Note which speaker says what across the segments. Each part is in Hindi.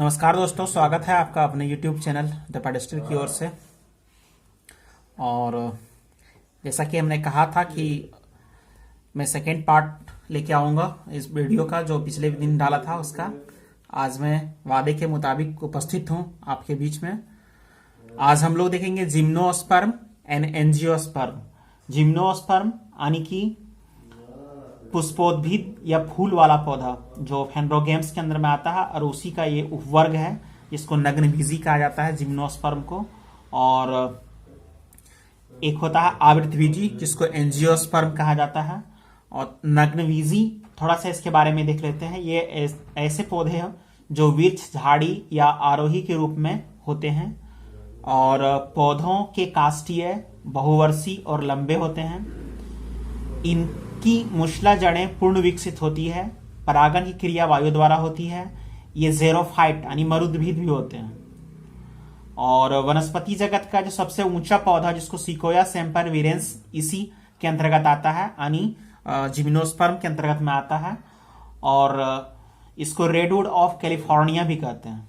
Speaker 1: नमस्कार दोस्तों, स्वागत है आपका अपने YouTube चैनल द पेडेस्ट्रियल की ओर से। और जैसा कि हमने कहा था कि मैं सेकेंड पार्ट लेके आऊँगा इस वीडियो का, जो पिछले दिन डाला था उसका। आज मैं वादे के मुताबिक उपस्थित हूँ आपके बीच में। आज हम लोग देखेंगे जिम्नोस्पर्म एंड एंजियोस्पर्म। जिम्नोस्पर्म यानी कि पुष्पोद्भिद या फूल वाला पौधा जो फेनरोगेम्स के अंदर में आता है, और उसी का ये उपवर्ग है जिसको नग्नबीजी कहा जाता है, जिम्नोस्पर्म को। और एक होता है आवृतबीजी जिसको एंजियोस्पर्म कहा जाता है। और नग्नबीजी थोड़ा सा इसके बारे में देख लेते हैं। ये ऐसे पौधे हैं जो वृक्ष, झाड़ी या आरोही के रूप में होते हैं, और पौधों के काष्ठीय, बहुवर्षीय और लंबे होते हैं। इनकी मूसला जड़ें पूर्ण विकसित होती है। परागण की क्रिया वायु द्वारा होती है। ये ज़ेरोफाइट यानी मरुद्भिद भी होते हैं। और वनस्पति जगत का जो सबसे ऊंचा पौधा जिसको सिकोया सेम्परविरेंस इसी के अंतर्गत आता है, यानी जिम्नोस्पर्म के अंतर्गत में आता है। और इसको रेडवुड ऑफ कैलिफोर्निया भी कहते हैं।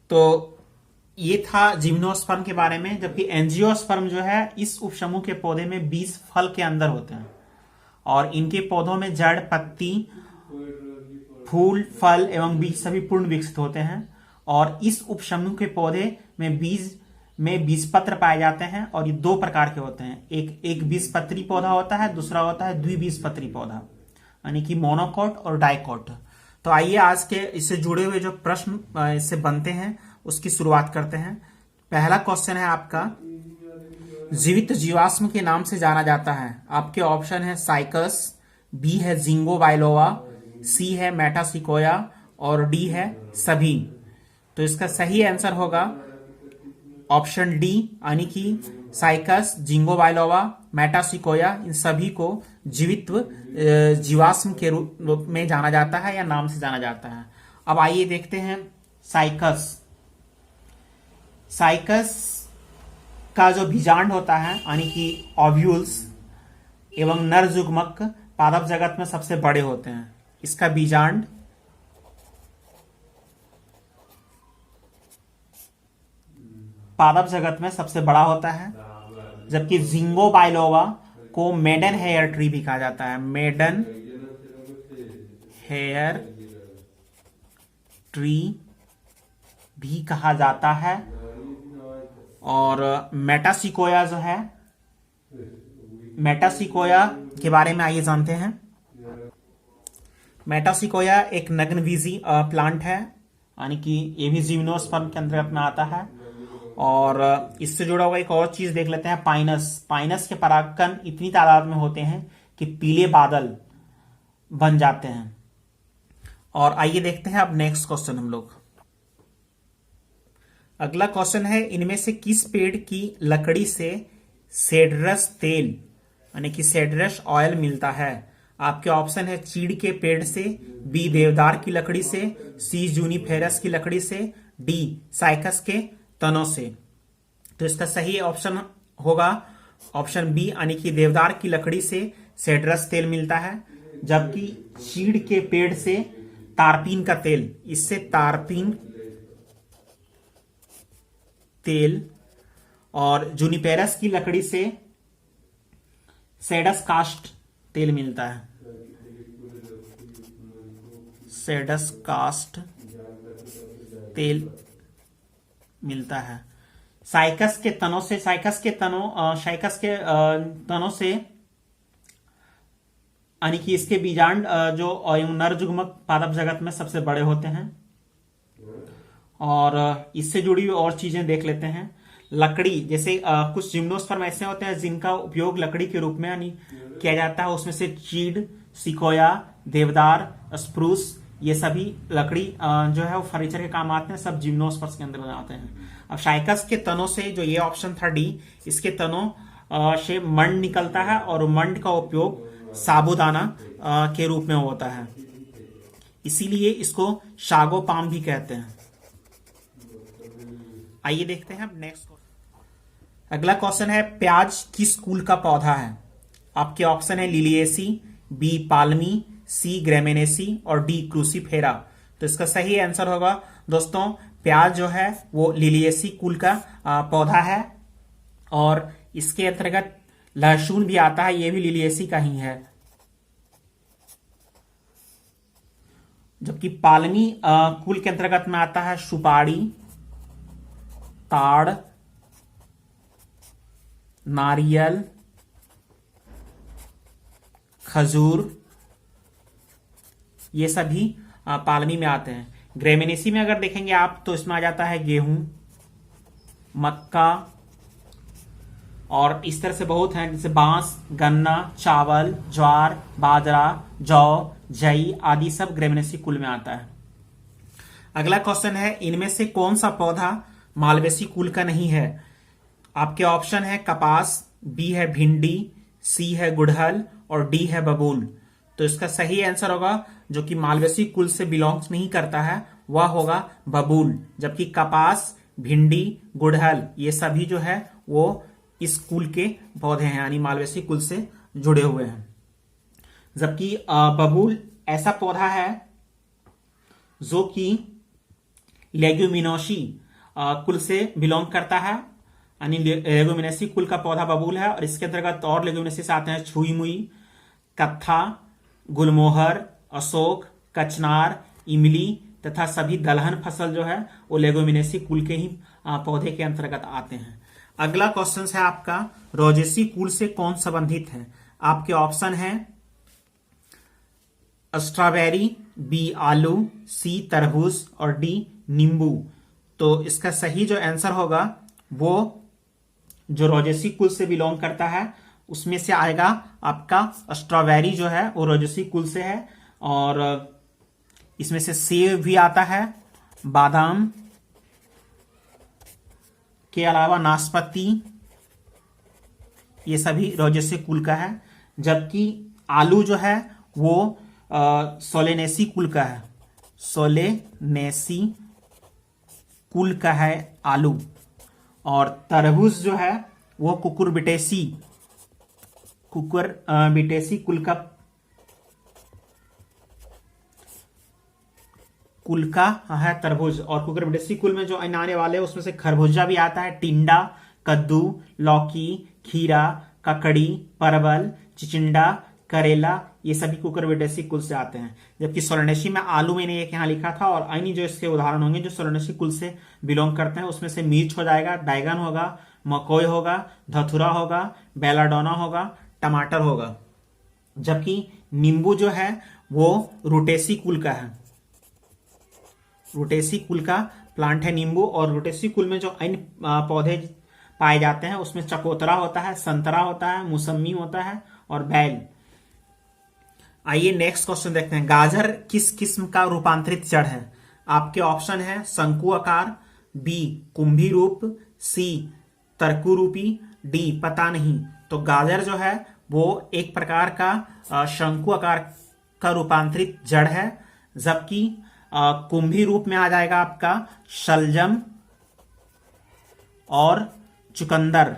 Speaker 1: तो ये था जिम्नोस्पर्म के बारे में। जबकि एंजियोस्पर्म जो है, इस उपसमूह के पौधे में 20 फल के अंदर होते हैं, और इनके पौधों में जड़, पत्ती, फूल, फल एवं बीज सभी पूर्ण विकसित होते हैं। और इस उपसमूह के पौधे में बीजपत्र पाए जाते हैं, और ये दो प्रकार के होते हैं। एक बीजपत्री पौधा होता है, दूसरा होता है द्विबीजपत्री पौधा, यानी कि मोनोकोट और डाइकोट। तो आइए आज के इससे जुड़े हुए जो प्रश्न इससे बनते हैं उसकी शुरुआत करते हैं। पहला क्वेश्चन है आपका, जीवित जीवाश्म के नाम से जाना जाता है। आपके ऑप्शन है साइकस, बी है जिंगो बाइलोवा, सी है मेटासिकोया और डी है सभी। तो इसका सही आंसर होगा ऑप्शन डी, यानी कि साइकस, जिंगो बाइलोवा, मेटासिकोया, इन सभी को जीवित जीवाश्म के रूप में जाना जाता है या नाम से जाना जाता है। अब आइए देखते हैं साइकस। साइकस का जो बीजांड होता है, यानी कि ओव्यूल्स एवं नर युग्मक पादप जगत में सबसे बड़े होते हैं। इसका बीजांड पादप जगत में सबसे बड़ा होता है। जबकि जिंगो बाइलोवा को मेडन हेयर ट्री भी कहा जाता है। मेडन हेयर ट्री भी कहा जाता है। और मेटासिकोया जो है, मेटासिकोया के बारे में आइए जानते हैं। मेटासिकोया एक नग्नबीजी प्लांट है, यानी कि ये भी जिम्नोस्पर्म के अंतर्गत में आता है। और इससे जुड़ा हुआ एक और चीज देख लेते हैं, पाइनस। पाइनस के परागकण इतनी तादाद में होते हैं कि पीले बादल बन जाते हैं। और आइए देखते हैं अब नेक्स्ट क्वेश्चन हम लोग। अगला क्वेश्चन है, इनमें से किस पेड़ की लकड़ी से सेडरस तेल यानी कि सेडरस ऑयल मिलता है। आपके ऑप्शन है चीड़ के पेड़ से, बी देवदार की लकड़ी से, सी जूनिफेरस की लकड़ी से, डी साइकस के तनों से। तो इसका सही ऑप्शन होगा ऑप्शन बी, यानी कि देवदार की लकड़ी से सेडरस तेल मिलता है। जबकि चीड़ के पेड़ से तारपीन का तेल, इससे तारपीन तेल, और जूनिपेरस की लकड़ी से सेडस कास्ट तेल मिलता है। सेडस कास्ट तेल मिलता है। साइकस के तनों से, साइकस के तनों से, यानी कि इसके बीजांड जो नर युग्मक पादप जगत में सबसे बड़े होते हैं। और इससे जुड़ी हुई और चीजें देख लेते हैं। लकड़ी, जैसे कुछ जिम्नोस्पर्म ऐसे होते हैं जिनका उपयोग लकड़ी के रूप में यानी किया जाता है। उसमें से चीड़, सिकोया, देवदार, स्प्रूस, ये सभी लकड़ी जो है वो फर्नीचर के काम आते हैं। सब जिम्नोस्पर्म के अंदर आते हैं। अब साइकस के तनों से, जो ये ऑप्शन था डी, इसके तनों से मंड निकलता है, और मंड का उपयोग साबूदाना के रूप में होता है। इसीलिए इसको शागोपाम भी कहते हैं। आइए देखते हैं अब नेक्स्ट। अगला क्वेश्चन है, प्याज किस कुल का पौधा है। आपके ऑप्शन है लिलिएसी, बी पाल्मी, सी ग्रेमेनेसी और डी क्रूसीफेरा। तो इसका सही आंसर होगा दोस्तों प्याज जो है वो लिलिएसी कुल का पौधा है। और इसके अंतर्गत लहसुन भी आता है, ये भी लिलिएसी का ही है। जबकि पालमी कुल के अंतर्गत में आता है सुपारी, ताड़, नारियल, खजूर, ये सभी पालमी में आते हैं। ग्रेमिनेसी में अगर देखेंगे आप तो इसमें आ जाता है गेहूं, मक्का और इस तरह से बहुत हैं, जैसे बांस, गन्ना, चावल, ज्वार, बाजरा, जौ, जई आदि सब ग्रेमिनेसी कुल में आता है। अगला क्वेश्चन है इनमें से कौन सा पौधा मालवेसी कुल का नहीं है। आपके ऑप्शन है कपास, बी है भिंडी, सी है गुड़हल और डी है बबूल। तो इसका सही आंसर होगा जो कि मालवेसी कुल से बिलोंग्स नहीं करता है वह होगा बबूल। जबकि कपास, भिंडी, गुड़हल ये सभी जो है वो इस कुल के पौधे हैं, यानी मालवेसी कुल से जुड़े हुए हैं। जबकि बबूल ऐसा पौधा है जो कि लेग्यूमिनोसी कुल से बिलोंग करता है, यानी लेग्यूमिनेसी कुल का पौधा बबूल है। और इसके अंतर्गत और लेग्यूमिनेसी आते हैं छुई मुई, कत्था, गुलमोहर, अशोक, कचनार, इमली तथा सभी दलहन फसल जो है वो लेग्यूमिनेसी कुल के ही पौधे के अंतर्गत आते हैं। अगला क्वेश्चन है आपका रोजेसी कुल से कौन संबंधित है। आपके ऑप्शन है स्ट्रॉबेरी, बी आलू, सी तरबूज और डी नींबू। तो इसका सही जो आंसर होगा वो जो रोजेसी कुल से बिलोंग करता है उसमें से आएगा आपका स्ट्रॉबेरी जो है वो रोजेसी कुल से है। और इसमें से सेब भी आता है, बादाम के अलावा नाशपाती, ये सभी रोजेसी कुल का है। जबकि आलू जो है वो सोलेनेसी कुल का है, सोलेनेसी कुल का है आलू। और तरबूज जो है वो कुकुरबिटेसी कुल का है तरबूज। और कुकुरबिटेसी कुल में जो आने वाले हैं उसमें से खरबूजा भी आता है, टिंडा, कद्दू, लौकी, खीरा, ककड़ी, परवल, चिचिंडा, करेला, ये सभी कुकुरबिटेसी कुल से आते हैं। जबकि सोलनेसी में आलू मैंने एक यहाँ लिखा था, और अन्य जो इसके उदाहरण होंगे जो सोलनेसी कुल से बिलोंग करते हैं उसमें से मिर्च हो जाएगा, बैगन होगा, मकोई होगा, धतुरा होगा, बेलाडोना होगा, टमाटर होगा। जबकि नींबू जो है वो रुटेसी कुल का है, रुटेसी कुल का प्लांट है नींबू। और रुटेसी कुल में जो अन्य पौधे पाए जाते हैं उसमें चकोतरा होता है, संतरा होता है, मौसमी होता है और बैल। आइए नेक्स्ट क्वेश्चन देखते हैं। गाजर किस किस्म का रूपांतरित जड़ है। आपके ऑप्शन है शंकु आकार, बी कुंभी रूप, सी तरकु रूपी, डी पता नहीं। तो गाजर जो है वो एक प्रकार का शंकु आकार का रूपांतरित जड़ है। जबकि कुंभी रूप में आ जाएगा आपका शलजम और चुकंदर,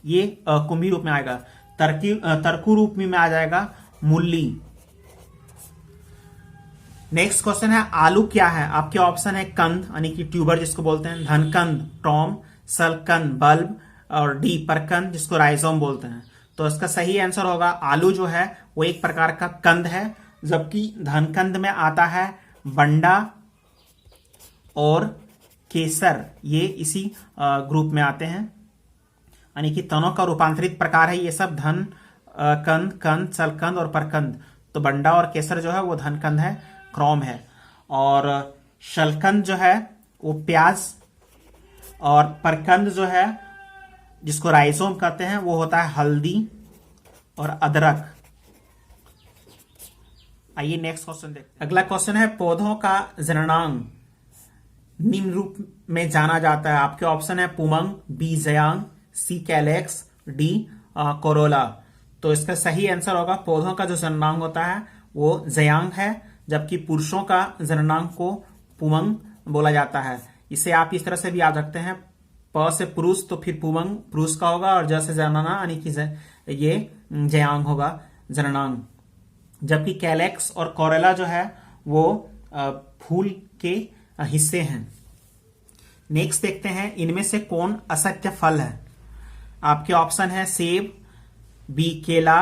Speaker 1: ये कुंभी रूप में आएगा। तरकु रूप में आ जाएगा मूली। नेक्स्ट क्वेश्चन है आलू क्या है। आपके ऑप्शन है कंद यानी कि ट्यूबर जिसको बोलते हैं, धनकंद, टॉम, सलकंद, बल्ब और डी परकंद जिसको राइजोम बोलते हैं। तो इसका सही आंसर होगा आलू जो है वो एक प्रकार का कंद है। जबकि धनकंद में आता है बंडा और केसर, ये इसी ग्रुप में आते हैं, यानी कि तनों का रूपांतरित प्रकार है ये सब। धन कंद, कंद, सलकंद और परकंद। तो बंडा और केसर जो है वो धनकंद है, क्रोम है। और शलकंद जो है वो प्याज, और परकंद जो है जिसको राइजोम कहते हैं वो होता है हल्दी और अदरक। आइए नेक्स्ट क्वेश्चन देखते हैं। अगला क्वेश्चन है पौधों का जननांग निम्न रूप में जाना जाता है। आपके ऑप्शन है पुमंग, बी जयांग, सी कैलेक्स, डी कोरोला। तो इसका सही आंसर होगा पौधों का जो जननांग होता है वो जयांग है। जबकि पुरुषों का जननांग को पुमंग बोला जाता है। इसे आप इस तरह से भी याद रखते हैं, प से पुरुष तो फिर पुमंग पुरुष का होगा, और ज से जनाना यानी कि ये जयांग होगा, जननांग। जबकि कैलेक्स और कोरेला जो है वो फूल के हिस्से हैं। नेक्स्ट देखते हैं, इनमें से कौन असत्य फल है। आपके ऑप्शन है सेब, बी केला,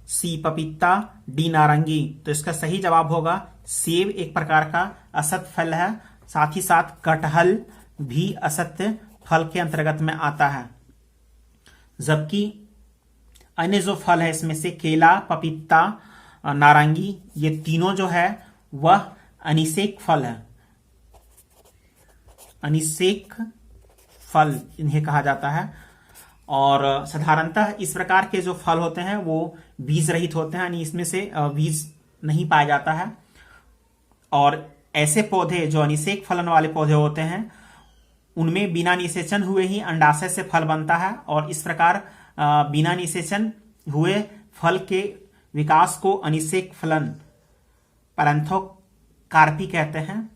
Speaker 1: सी पपीता, डी नारंगी। तो इसका सही जवाब होगा सेब एक प्रकार का असत्य फल है, साथ ही साथ कटहल भी असत्य फल के अंतर्गत में आता है। जबकि अन्य जो फल है इसमें से केला, पपीता, नारंगी, ये तीनों जो है वह अनिषेक फल है। अनिषेक फल इन्हें कहा जाता है। और साधारणतः इस प्रकार के जो फल होते हैं वो बीज रहित होते हैं, यानी इसमें से बीज नहीं पाया जाता है। और ऐसे पौधे जो अनिषेक फलन वाले पौधे होते हैं उनमें बिना निषेचन हुए ही अंडाशय से फल बनता है, और इस प्रकार बिना निषेचन हुए फल के विकास को अनिषेक फलन पैरेंथोकार्पी कहते हैं।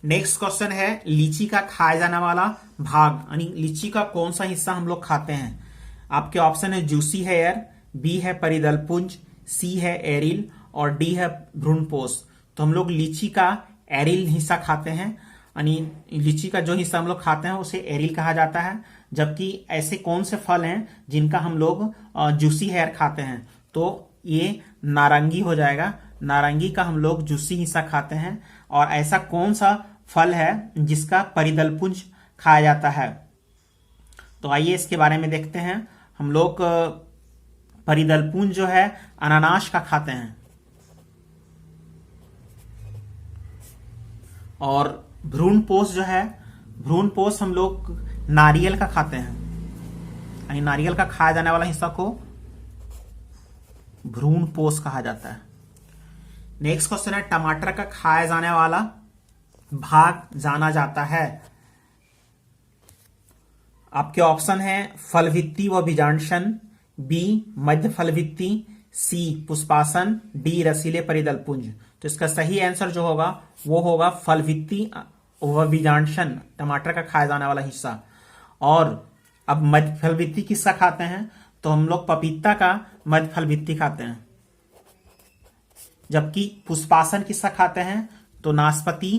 Speaker 1: नेक्स्ट क्वेश्चन है, लीची का खाया जाने वाला भाग, यानी लीची का कौन सा हिस्सा हम लोग खाते हैं। आपके ऑप्शन है जूसी हेयर, बी है परिदलपुंज, सी है एरिल और डी है भ्रूणपोष। तो हम लोग लीची का एरिल हिस्सा खाते हैं, यानी लीची का जो हिस्सा हम लोग खाते हैं उसे एरिल कहा जाता है। जबकि ऐसे कौन से फल हैं जिनका हम लोग जूसी हेयर खाते हैं, तो ये नारंगी हो जाएगा। नारंगी का हम लोग जूसी हिस्सा खाते हैं। और ऐसा कौन सा फल है जिसका परिदलपुंज खाया जाता है, तो आइए इसके बारे में देखते हैं। हम लोग परिदलपुंज जो है अनानास का खाते हैं, और भ्रूणपोष जो है, भ्रूणपोष हम लोग नारियल का खाते हैं, यानी नारियल का खाया जाने वाला हिस्सा को भ्रूणपोष कहा जाता है। नेक्स्ट क्वेश्चन है, टमाटर का खाया जाने वाला भाग जाना जाता है। आपके ऑप्शन है फलभित्ति व बीजांडशन, बी मध्य फलभित्ति, सी पुष्पासन, डी रसीले परिदलपुंज। तो इसका सही आंसर जो होगा वो होगा फलभित्ति व बीजांडशन, टमाटर का खाया जाने वाला हिस्सा। और अब मध्य फलभित्ति किसका खाते हैं, तो हम लोग पपीता का मध्य फलभित्ति खाते हैं। जबकि पुष्पासन किसका खाते हैं, तो नाशपाती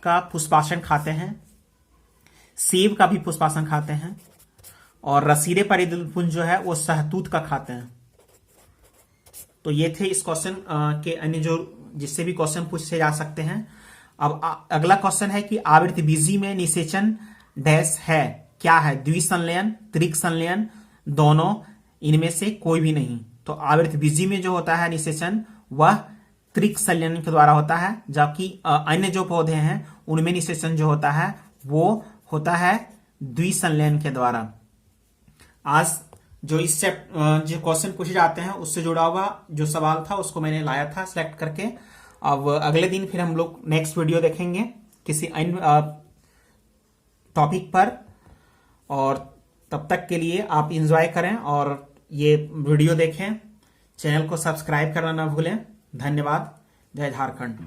Speaker 1: का पुष्पासन खाते हैं, सेब का भी पुष्पासन खाते हैं, और रसीले परिदलपुंज जो है वो सहतूत का खाते हैं। तो ये थे इस क्वेश्चन के अन्य जो जिससे भी क्वेश्चन पूछे जा सकते हैं। अब अगला क्वेश्चन है कि आवृतबीजी में निषेचन डैश है, क्या है, द्विसंलयन, त्रिक संलयन, दोनों, इनमें से कोई भी नहीं। तो आवृतबीजी में जो होता है निषेचन वह त्रिक संलयन के द्वारा होता है, जबकि अन्य जो पौधे हैं उनमें निषेचन जो होता है वो होता है द्विसंलयन के द्वारा। आज जो इस जो क्वेश्चन पूछे जाते हैं उससे जुड़ा हुआ जो सवाल था उसको मैंने लाया था सिलेक्ट करके। अब अगले दिन फिर हम लोग नेक्स्ट वीडियो देखेंगे किसी अन्य टॉपिक पर, और तब तक के लिए आप एंजॉय करें और ये वीडियो देखें। चैनल को सब्सक्राइब करना ना भूलें। धन्यवाद। जय झारखंड।